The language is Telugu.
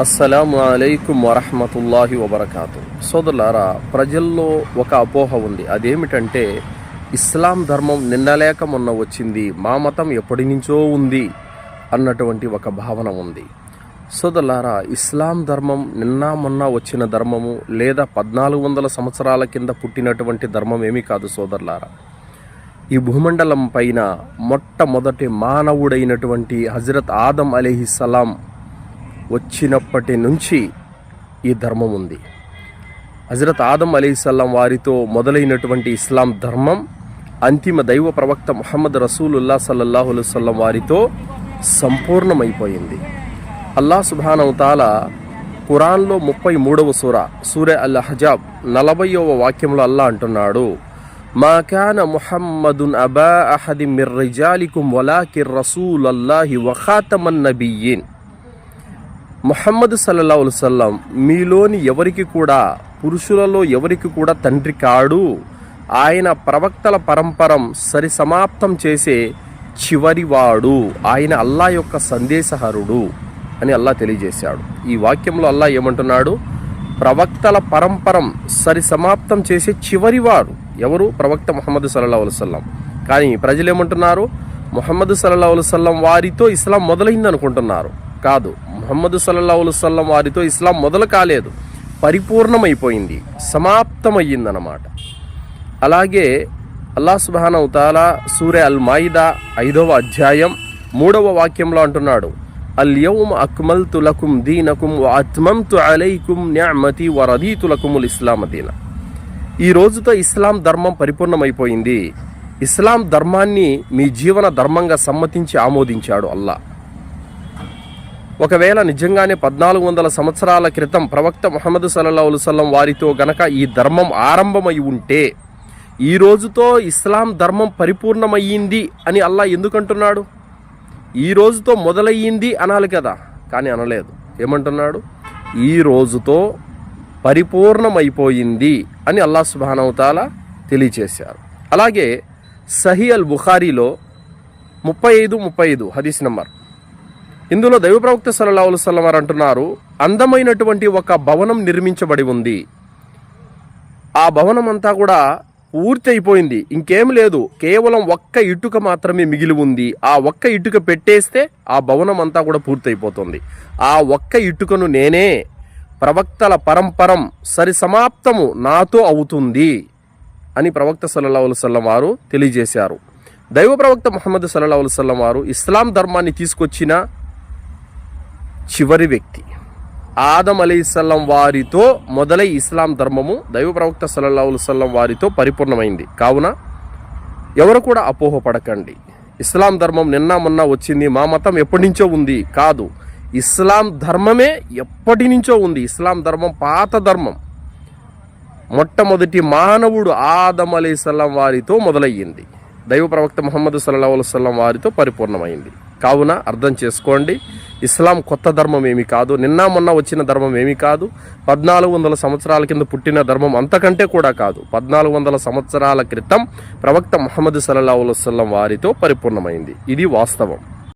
అస్సలాము అలైకుం వరహ్మతుల్లాహి వబరకాతు. సోదరులారా, ప్రజల్లో ఒక అపోహ ఉంది. అదేమిటంటే ఇస్లాం ధర్మం నిన్నలేక మొన్న వచ్చింది, మా మతం ఎప్పటి నుంచో ఉంది అన్నటువంటి ఒక భావన ఉంది. సోదరులారా, ఇస్లాం ధర్మం నిన్న మొన్న వచ్చిన ధర్మము లేదా 1400 సంవత్సరాల కింద పుట్టినటువంటి ధర్మం ఏమీ కాదు. సోదరులారా, ఈ భూమండలం పైన మొట్టమొదటి మానవుడైనటువంటి హజరత్ ఆదం అలైహిస్సలాం వచ్చినప్పటి నుంచి ఈ ధర్మం ఉంది. హజరత్ ఆదం అలైహిస్సలాం వారితో మొదలైనటువంటి ఇస్లాం ధర్మం అంతిమ దైవ ప్రవక్త ముహమ్మద్ రసూలుల్లాహ్ సల్లల్లాహు అలైహి వసల్లం వారితో సంపూర్ణమైపోయింది. అల్లాహ్ సుబ్హానహు తఆలా ఖురాన్లో 33వ సూర అల్ అహ్జాబ్ 40వ వాక్యంలో అల్లాహ్ అంటున్నాడు, మా కాన ముహమ్మదున్ అబా అహదిన్ మిర్ రిజాలికుం వలాకిర్ రసూలల్లాహి వ ఖాతమన్ నబియ్యీన్. ముహమ్మద్ సల్లల్లాహు అలైహి వసల్లం మీలోని ఎవరికి కూడా, పురుషులలో ఎవరికి కూడా తండ్రి కాడు. ఆయన ప్రవక్తల పరంపరం సమాప్తం చేసే చివరివాడు. ఆయన అల్లాహ్ యొక్క సందేశహరుడు అని అల్లాహ్ తెలియజేశాడు. ఈ వాక్యంలో అల్లాహ్ ఏమంటున్నాడు? ప్రవక్తల పరంపరం సమాప్తం చేసే చివరివాడు ఎవరు? ప్రవక్త ముహమ్మద్ సల్లల్లాహు అలైహి వసల్లం. కానీ ప్రజలు ఏమంటున్నారు? ముహమ్మద్ సల్లల్లాహు అలైహి వసల్లం వారితో ఇస్లాం మొదలైంది అనుకుంటున్నారు. కాదు, ముహమ్మద్ సల్లల్లాహు అలైహి వసల్లం వారితో ఇస్లాం మొదలు కాలేదు, పరిపూర్ణమైపోయింది, సమాప్తమయ్యిందన్నమాట. అలాగే అల్లాహ్ సుబ్హానహు తఆలా సూర అల్ మాయిదా 5వ అధ్యాయం 3వ వాక్యంలో అంటున్నాడు, అల్ యౌమ అక్మల్తు లకుం దీనకుం వ అత్మమ్తు అలైకుం నిఅమతి వ రదీతు లకుముల్ ఇస్లామ దీన. ఈ రోజుతో ఇస్లాం ధర్మం పరిపూర్ణమైపోయింది. ఇస్లాం ధర్మాన్ని మీ జీవన ధర్మంగా సమ్మతించి ఆమోదించాడు అల్లాహ్. ఒకవేళ నిజంగానే 1400 సంవత్సరాల క్రితం ప్రవక్త ముహమ్మద్ సల్లల్లాహు అలైహి వసల్లం వారితో గనక ఈ ధర్మం ఆరంభమై ఉంటే ఈ రోజుతో ఇస్లాం ధర్మం పరిపూర్ణమయ్యింది అని అల్లాహ్ ఎందుకంటున్నాడు? ఈ రోజుతో మొదలయ్యింది అనాలి కదా, కానీ అనలేదు. ఏమంటున్నాడు? ఈ రోజుతో పరిపూర్ణమైపోయింది అని అల్లాహ్ సుబ్హానహు తఆలా తెలియచేశారు. అలాగే సహీ అల్ బుఖారీలో 35 హదీస్ నంబర్, ఇందులో దైవ ప్రవక్త సల్లల్లాహు అలైహి వసల్లం వారు అంటున్నారు, అందమైనటువంటి ఒక భవనం నిర్మించబడి ఉంది. ఆ భవనం అంతా కూడా పూర్తి అయిపోయింది, ఇంకేం లేదు, కేవలం ఒక్క ఇటుక మాత్రమే మిగిలి ఉంది. ఆ ఒక్క ఇటుక పెట్టేస్తే ఆ భవనం అంతా కూడా పూర్తి అయిపోతుంది. ఆ ఒక్క ఇటుకను నేనే, ప్రవక్తల పరంపరం సమాప్తము నాతో అవుతుంది అని ప్రవక్త సల్లల్లాహు అలైహి వసల్లం వారు తెలియజేశారు. దైవ ప్రవక్త ముహమ్మద్ సల్లల్లాహు అలైహి వసల్లం వారు ఇస్లాం ధర్మాన్ని తీసుకొచ్చిన చివరి వ్యక్తి. ఆదం అలైహిస్సలాం వారితో మొదలై ఇస్లాం ధర్మము దైవ ప్రవక్త సల్లల్లాహు అలైహి వసల్లం వారితో పరిపూర్ణమైంది. కావున ఎవరు కూడా అపోహపడకండి. ఇస్లాం ధర్మం నిన్న మొన్న వచ్చింది, మా మతం ఎప్పటి నుంచో ఉంది కాదు. ఇస్లాం ధర్మమే ఎప్పటి నుంచో ఉంది. ఇస్లాం ధర్మం పాత ధర్మం. మొట్టమొదటి మానవుడు ఆదం అలైహిస్సలాం వారితో మొదలయ్యింది, దైవ ప్రవక్త ముహమ్మద్ సల్లల్లాహు అలైహి వసల్లం వారితో పరిపూర్ణమైంది. కావున అర్థం చేసుకోండి, ఇస్లాం కొత్త ధర్మం ఏమీ కాదు, నిన్న మొన్న వచ్చిన ధర్మం ఏమీ కాదు, 1400 సంవత్సరాల కింద పుట్టిన ధర్మం అంతకంటే కూడా కాదు. 1400 సంవత్సరాల క్రితం ప్రవక్త ముహమ్మద్ సల్లల్లాహు అలైహి వసల్లం వారితో పరిపూర్ణమైంది. ఇది వాస్తవం.